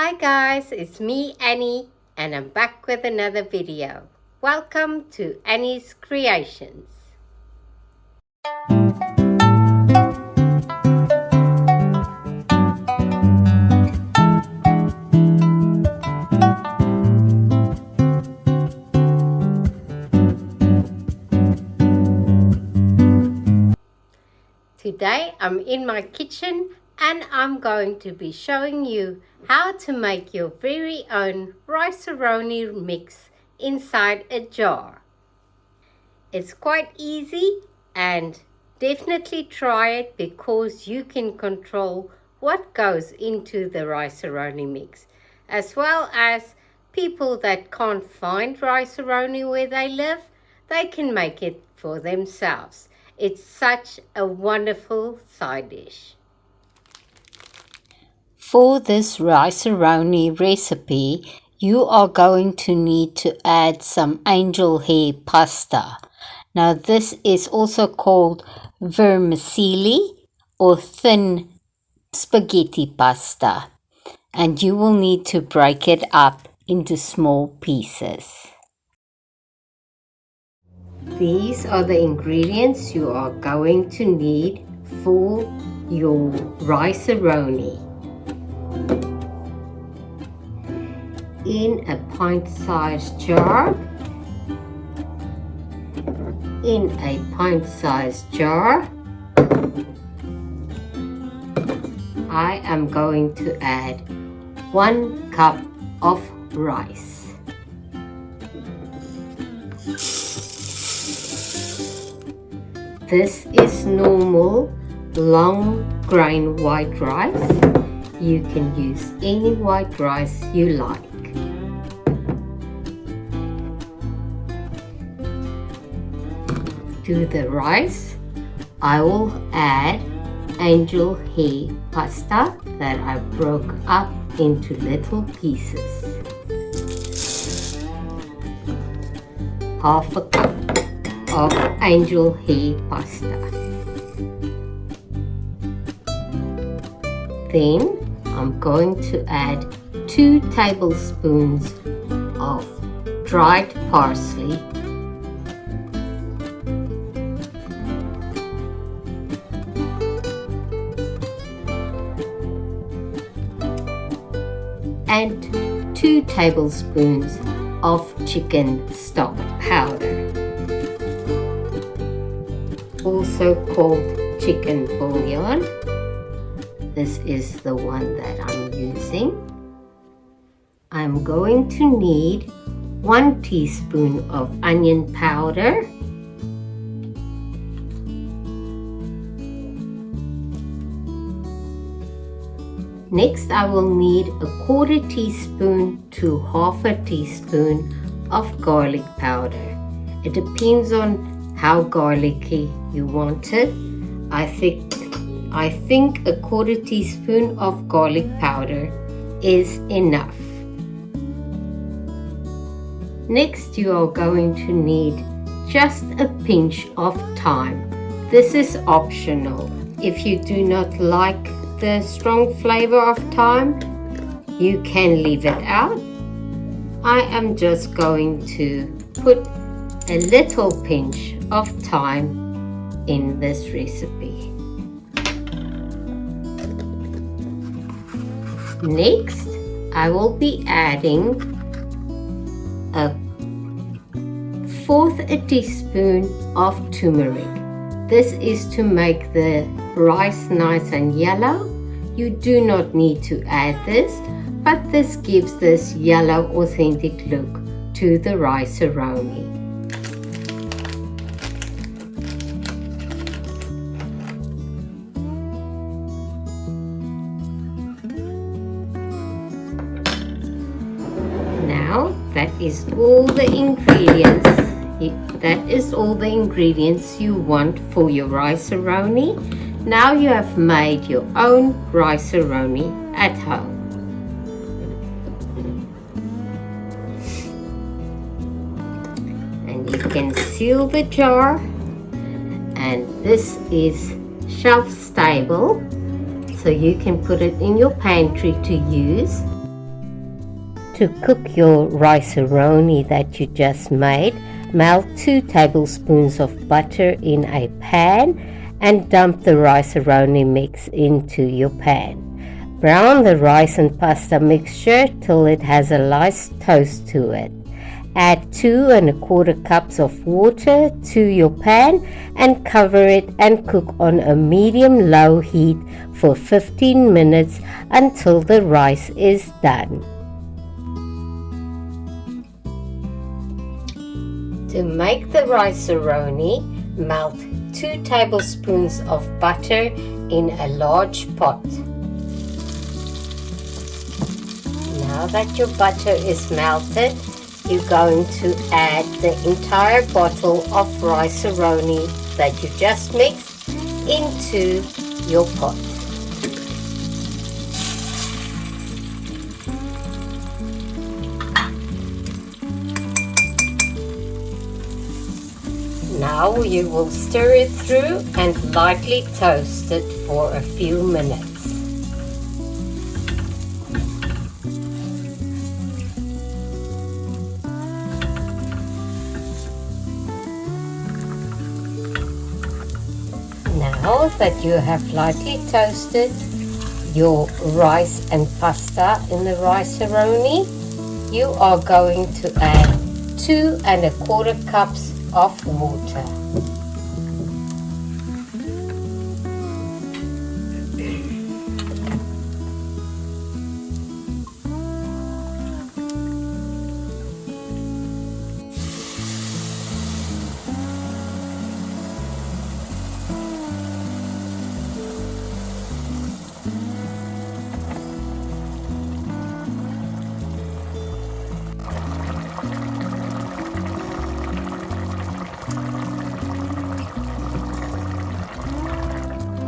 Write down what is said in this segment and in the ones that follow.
Hi guys, it's me Annie and I'm back with another video. Welcome to Annie's Creations. Today I'm in my kitchen and I'm going to be showing you how to make your very own rice-a-roni mix inside a jar. It's quite easy and definitely try it because you can control what goes into the rice-a-roni mix, as well as people that can't find rice-a-roni where they live, they can make it for themselves. It's such a wonderful side dish. For this rice-a-roni recipe, you are going to need to add some angel hair pasta. Now this is also called vermicelli or thin spaghetti pasta, and you will need to break it up into small pieces. These are the ingredients you are going to need for your rice-a-roni. In a pint-sized jar, I am going to add 1 cup of rice. This is normal long grain white rice. You can use any white rice you like. To the rice, I will add angel hair pasta that I broke up into little pieces. Half a cup of angel hair pasta. Then I'm going to add 2 tablespoons of dried parsley, and 2 tablespoons of chicken stock powder, also called chicken bouillon. This is the one that I'm using. I'm going to need 1 teaspoon of onion powder, next I will need a 1/4 teaspoon to 1/2 teaspoon of garlic powder. It depends on how garlicky you want it. I think a 1/4 teaspoon of garlic powder is enough. Next you are going to need just a pinch of thyme. This is optional. If you do not like the strong flavor of thyme, you can leave it out. I am just going to put a little pinch of thyme in this recipe. Next, I will be adding a 1/4 teaspoon of turmeric. This is to make the rice nice and yellow. You do not need to add this, but this gives this yellow authentic look to the rice-a-roni. Now that is all the ingredients you want for your rice-a-roni. Now you have made your own rice-a-roni at home. And you can seal the jar, and this is shelf stable, so you can put it in your pantry to use. to cook your rice-a-roni that you just made, melt 2 tablespoons of butter in a pan and dump the rice-a-roni mix into your pan. Brown the rice and pasta mixture till it has a nice toast to it. Add 2 1/4 cups of water to your pan and cover it and cook on a medium-low heat for 15 minutes until the rice is done. To make the rice-a-roni, melt 2 tablespoons of butter in a large pot. Now that your butter is melted, you're going to add the entire bottle of rice-a-roni that you just mixed into your pot. Now you will stir it through and lightly toast it for a few minutes. Now that you have lightly toasted your rice and pasta in the rice-a-roni, you are going to add 2 1/4 cups of water.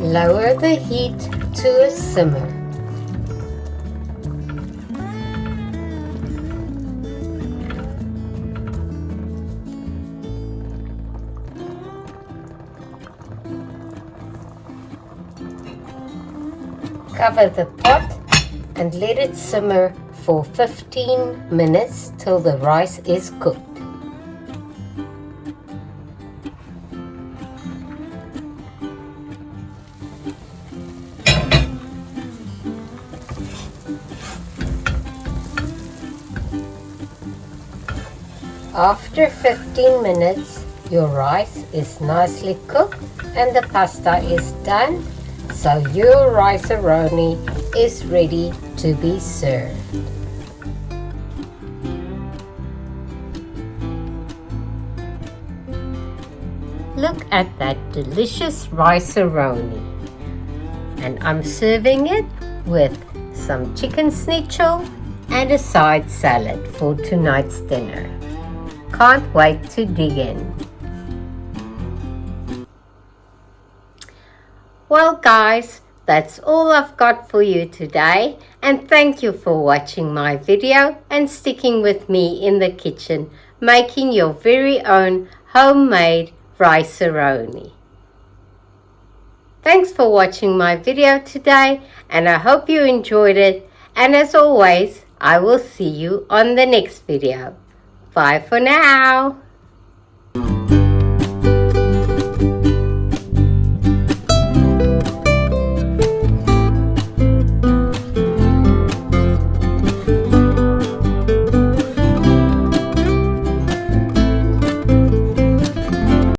Lower the heat to a simmer. Cover the pot and let it simmer for 15 minutes till the rice is cooked. After 15 minutes, your rice is nicely cooked and the pasta is done, so your rice-a-roni is ready to be served. Look at that delicious rice-a-roni. And I'm serving it with some chicken schnitzel and a side salad for tonight's dinner. Can't wait to dig in. Well guys, that's all I've got for you today, and thank you for watching my video and sticking with me in the kitchen making your very own homemade rice-a-roni. Thanks for watching my video today, and I hope you enjoyed it, and as always I will see you on the next video. Bye for now.